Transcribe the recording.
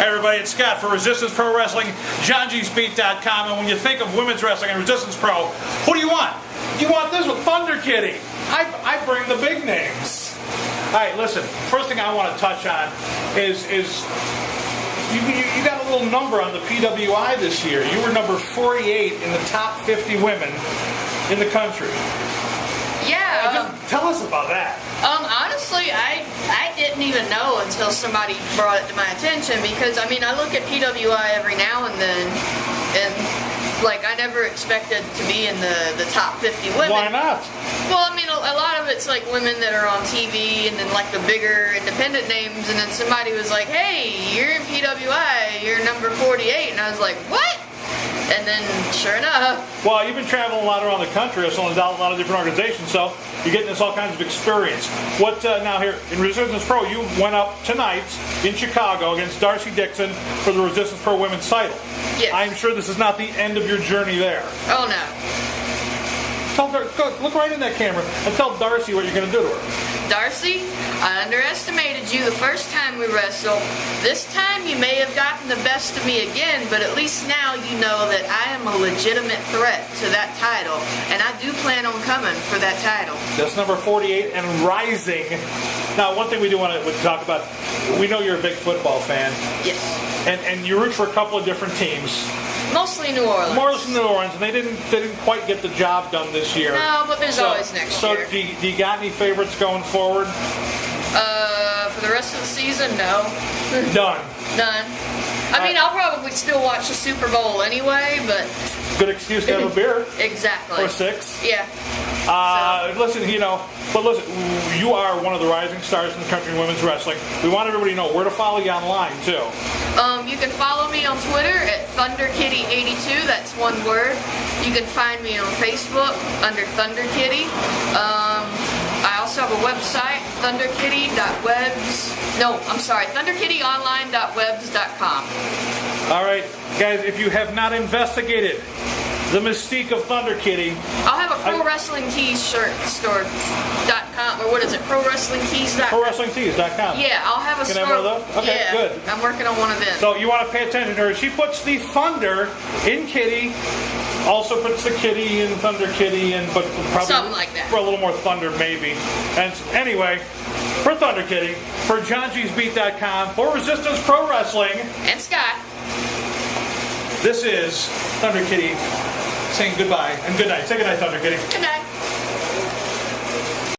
Hey everybody, it's Scott for Resistance Pro Wrestling, JohnG'sBeat.com, and when you think of women's wrestling and Resistance Pro, who do you want? You want this with Thunderkitty. I bring the big names. Alright, listen, first thing I want to touch on is you got a little number on the PWI this year. You were number 48 in the top 50 women in the country. Yeah. Just tell us about that. Honestly, I didn't even know until somebody brought it to my attention because, I mean, I look at PWI every now and then, and, like, I never expected to be in the top 50 women. Why not? Well, I mean, a lot of it's, like, women that are on TV and then, like, the bigger independent names, and then somebody was like, hey, you're in PWI, you're number 48, and I was like, what? And then, sure enough. Well, you've been traveling a lot around the country, wrestling a lot of different organizations, so you're getting this all kinds of experience. What now here in Resistance Pro? You went up tonight in Chicago against Darcy Dixon for the Resistance Pro Women's title. Yes. I'm sure this is not the end of your journey there. Oh no. Look right in that camera and tell Darcy what you're going to do to her. Darcy, I underestimated you the first time we wrestled. This time you may have gotten the best of me again, but at least now you know that I am a legitimate threat to that title, and I do plan on coming for that title. That's number 48 and rising. Now, one thing we do want to talk about, we know you're a big football fan. Yes. And you root for a couple of different teams. Mostly New Orleans. Mostly New Orleans, and they didn't quite get the job done this year. No, but there's always next year. So do you got any favorites going forward? For the rest of the season, no. None. None. I mean, I'll probably still watch the Super Bowl anyway, but... Good excuse to have a beer. Exactly. Or 6. Yeah. Listen, you are one of the rising stars in the country in women's wrestling. We want everybody to know where to follow you online, too. You can follow me on Twitter at Thunderkitty82, that's one word. You can find me on Facebook under Thunderkitty. I also have a website, Thunderkittyonline.webs.com. All right, guys, if you have not investigated the mystique of Thunderkitty, I'll have a Pro Wrestling Tees shirt store.com, or what is it, ProWrestlingTees.com? ProWrestlingTees.com. Yeah, I'll have a store. Can I have one of those? Okay, yeah, good. I'm working on one of them. So you want to pay attention to her. She puts the Thunder in Kitty, also puts the Kitty in Thunderkitty, but probably something like that. For a little more Thunder, maybe. And anyway, for Thunderkitty, for JohnG'sBeat.com, for Resistance Pro Wrestling, and Scott, this is Thunderkitty saying goodbye and good night. Say good night, Thunderkitty. Good night.